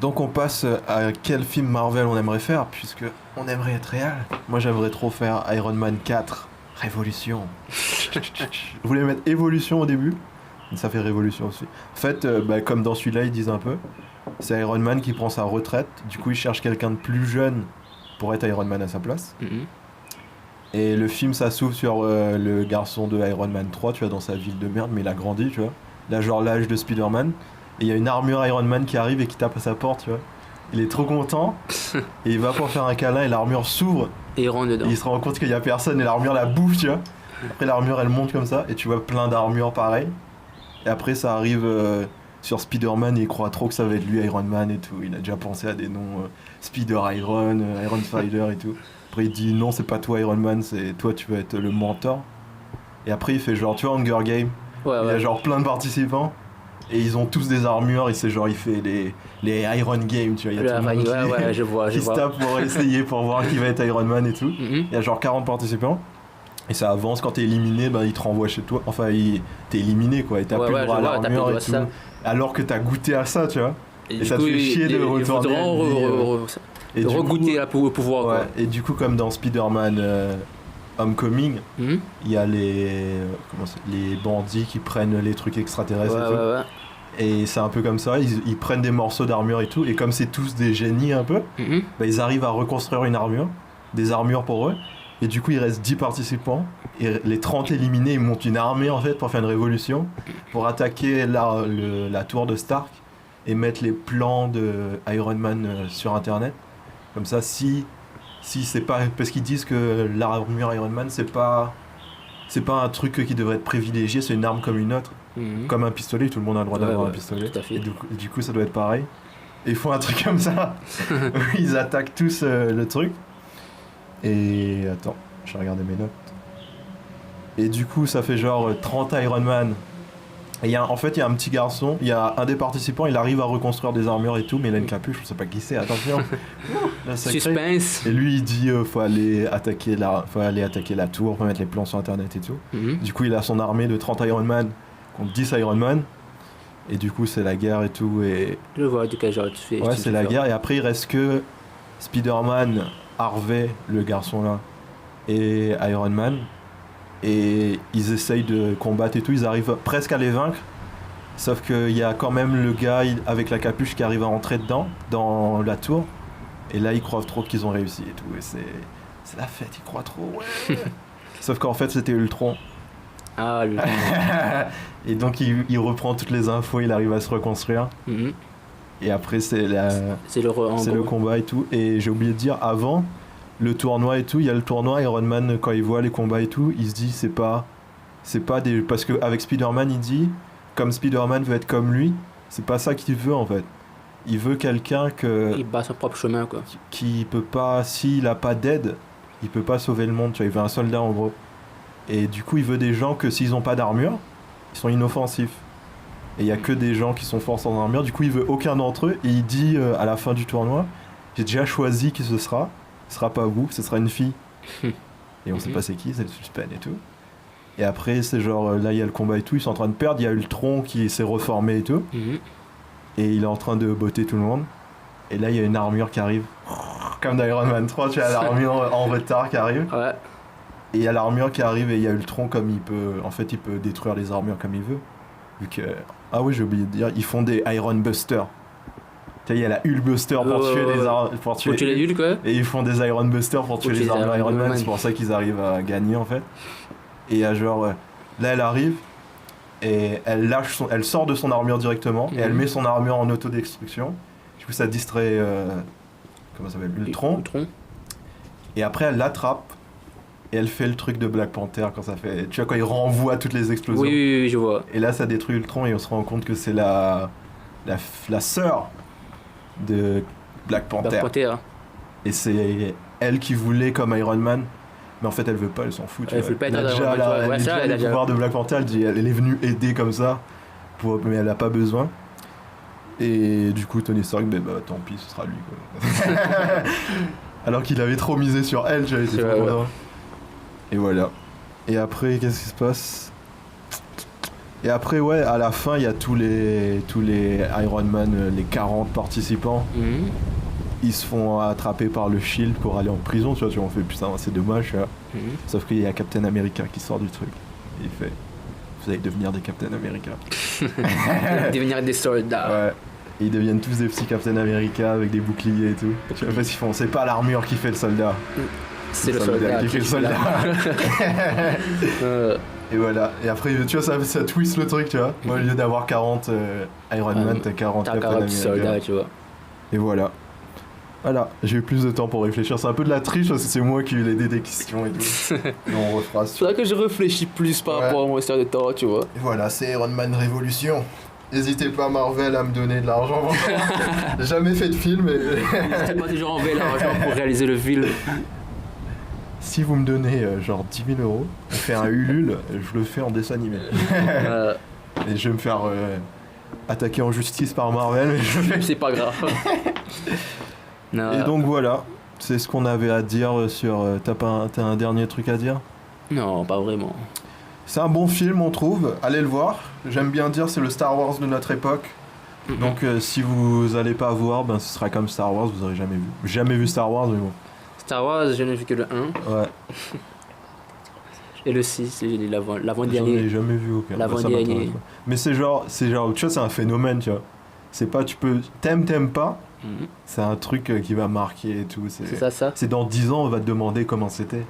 Donc on passe à quel film Marvel on aimerait faire, puisque on aimerait être réel. Moi j'aimerais trop faire Iron Man 4, Révolution. Je voulais mettre Évolution au début, mais ça fait Révolution aussi. En fait, comme dans celui-là ils disent un peu, c'est Iron Man qui prend sa retraite, du coup il cherche quelqu'un de plus jeune pour être Iron Man à sa place. Mhm. Et le film ça s'ouvre sur le garçon de Iron Man 3, tu vois, dans sa ville de merde, mais il a grandi, tu vois. Là genre l'âge de Spider-Man. Et il y a une armure Iron Man qui arrive et qui tape à sa porte, tu vois. Il est trop content, et il va pour faire un câlin, et l'armure s'ouvre, Et il rentre dedans. et il se rend compte qu'il y a personne, et l'armure la bouffe, tu vois. Après l'armure elle monte comme ça, et tu vois plein d'armures pareilles. Et après ça arrive sur Spider-Man, et il croit trop que ça va être lui Iron Man et tout. Il a déjà pensé à des noms Spider-Iron, Iron Spider et tout. Après il dit non, c'est pas toi Iron Man, c'est toi tu vas être le mentor. Et après il fait genre, tu vois, Hunger Game, Ouais, il y a ouais. genre plein de participants. Et ils ont tous des armures, et c'est genre il fait les Iron Game, tu vois, il y a tout le monde Ouais, je vois, qui se tape pour essayer pour voir qui va être Iron Man et tout. Mhm. Il y a genre 40 participants, et ça avance, quand t'es éliminé, il te renvoie chez toi, enfin t'es éliminé quoi, et t'as Ouais, plus ouais, le droit à je vois, t'as plus le l'armure droit et à tout, ça. alors que t'as goûté à ça, tu vois. Et du ça te coup, fait chier de il retourner à une vie, et de du regoûter coup, au pouvoir, ouais, quoi. et du coup comme dans Spider-Man Homecoming, Mhm. il y a les bandits qui prennent les trucs Ouais, extraterrestres et ouais, tout. ouais. Et c'est un peu comme ça, ils prennent des morceaux d'armure et tout, et comme c'est tous des génies un peu, Mhm. ils arrivent à reconstruire une armure, des armures pour eux, et du coup il reste 10 participants, et les 30 éliminés, ils montent une armée en fait pour faire une révolution, pour attaquer la tour de Stark, et mettre les plans de Iron Man sur internet. Comme ça, si c'est pas... Parce qu'ils disent que l'armure Iron Man, c'est pas un truc qui devrait être privilégié, c'est une arme comme une autre. Mhm. Comme un pistolet, tout le monde a le droit Ouais, d'avoir un ouais, pistolet. tout à fait. Et du coup, ça doit être pareil. Et ils font un truc comme ça. Ils attaquent tous le truc. Et attends, je vais regarder mes notes. Et du coup, ça fait genre 30 Iron Man. Et en fait, il y a un petit garçon, il y a un des participants, il arrive à reconstruire des armures et tout, mais il a une capuche, je sais pas qui c'est, attention. La secrète. Suspense. Et lui, il dit faut aller attaquer la tour, faut mettre les plans sur internet et tout. Mhm. Du coup, il a son armée de 30 Iron Man contre 10 Iron Man. Et du coup, c'est la guerre et tout. Et Je vois de quel genre tu fais. ouais, tu c'est fais la faire. guerre. Et après, il reste que Spider-Man, Harvey, le garçon là, et Iron Man. Et ils essayent de combattre et tout. Ils arrivent presque à les vaincre. Sauf qu'il y a quand même le gars avec la capuche qui arrive à entrer dedans, dans la tour. Et là, ils croient trop qu'ils ont réussi et tout. Et c'est la fête, ils croient trop. Ouais. Sauf qu'en fait, c'était Ultron. Ah, lui. Et donc, il reprend toutes les infos, il arrive à se reconstruire. Mhm. Et après, c'est C'est le en le gros. combat et tout. Et j'ai oublié de dire, avant le tournoi et tout, il y a le tournoi, Iron Man, quand il voit les combats et tout, il se dit, c'est pas des... Parce qu'avec Spider-Man, il dit, comme Spider-Man veut être comme lui, c'est pas ça qu'il veut en fait. Il veut quelqu'un Il bat son propre chemin, quoi. qui peut pas, s'il a pas d'aide, il peut pas sauver le monde, tu vois, il veut un soldat en gros. Et du coup, il veut des gens que s'ils ont pas d'armure, ils sont inoffensifs. Et il y a que des gens qui sont forts sans armure, du coup, il veut aucun d'entre eux, et il dit à la fin du tournoi, j'ai déjà choisi qui ce sera pas vous, ce sera une fille. Et on sait pas c'est qui, c'est le suspense et tout. Et après, c'est genre, là, il y a le combat et tout, ils sont en train de perdre, il y a Ultron qui s'est reformé et tout, Mhm. et il est en train de botter tout le monde. Et là, il y a une armure qui arrive, comme dans Iron Man 3, tu as l'armure en retard qui arrive. Ouais. Et il y a l'armure qui arrive et il y a Ultron comme il peut... En fait, il peut détruire les armures comme il veut. Vu que... Ah oui, j'ai oublié de dire, ils font des Iron Buster. Tu sais, il y a la Hulk Buster pour tuer les Faut tuer les nuls, quoi. Et ils font des Iron Buster pour tuer les armures Iron Man. Man. C'est pour ça qu'ils arrivent à gagner, en fait. Et il y a genre... là, elle arrive et elle sort de son armure directement. Et elle met son armure en autodestruction. Du coup, ça distrait... comment ça s'appelle, Ultron. Ultron. Et après, elle l'attrape. Et elle fait le truc de Black Panther quand ça fait... Tu vois, quand il renvoie toutes les explosions. Oui, oui, oui, je vois. Et là, ça détruit Ultron et on se rend compte que c'est la sœur de Black Panther. Black Panther. Et c'est elle qui voulait comme Iron Man. Mais en fait, elle veut pas, elle s'en fout. tu Elle vois. veut pas être Elle a Iron déjà Man, la- ouais, elle a ça, déjà elle a les déjà- pouvoirs de Black Panther. Elle est venue aider comme ça. Mais elle a pas besoin. Et du coup, Tony Stark, tant pis, ce sera lui. Quoi. Alors qu'il avait trop misé sur elle, tu vois, il était C'est trop vrai, content. Et voilà. Et après, qu'est-ce qui se passe? Et après, ouais, à la fin, il y a tous les Iron Man, les 40 participants. Mhm. Ils se font attraper par le Shield pour aller en prison, tu vois, on fait putain, c'est dommage, tu vois. Mhm. Sauf qu'il y a Captain America qui sort du truc. Et il fait, vous allez devenir des Captain America. Devenir des soldats. Ouais. Et ils deviennent tous des petits Captain America avec des boucliers et tout. Tu vois, parce qu'ils font, c'est pas l'armure qui fait le soldat. C'est le soldat qui fait le soldat. Et voilà. Et après, tu vois, ça twist le truc, tu vois. Au lieu d'avoir 40 Iron Man, t'as 40 T'as Captain 40 America. soldats, tu vois. Et voilà. Voilà, j'ai eu plus de temps pour réfléchir. C'est un peu de la triche parce que c'est moi qui ai aidé des questions et tout. Et on refera ça. Faudrait que je réfléchis plus par rapport à mon histoire de temps, tu vois. Et voilà, c'est Iron Man Révolution. N'hésitez pas, Marvel, à me donner de l'argent. J'ai jamais fait de film. N'hésitez pas toujours enlever l'argent pour réaliser le film. Si vous me donnez genre 10 000 euros, on fait un Ulule, je le fais en dessin animé. Et je vais me faire attaquer en justice par Marvel. Mais C'est pas grave. Non. Et donc voilà, c'est ce qu'on avait à dire sur... T'as un dernier truc à dire ? Non, pas vraiment. C'est un bon film, on trouve. Allez le voir. J'aime bien dire, c'est le Star Wars de notre époque. Donc si vous allez pas voir, ben ce sera comme Star Wars, vous aurez jamais vu Star Wars, mais bon. Star Wars, je n'ai vu que le 1. Ouais. Et le 6, J'en l'avant-dernier. ai jamais vu aucun. L'avant-dernier. Ça m'intéresse pas. Mais c'est genre, tu vois, c'est un phénomène, tu vois. C'est pas, t'aimes pas. Mhm. C'est un truc qui va marquer et tout. C'est ça. C'est dans 10 ans, on va te demander comment c'était.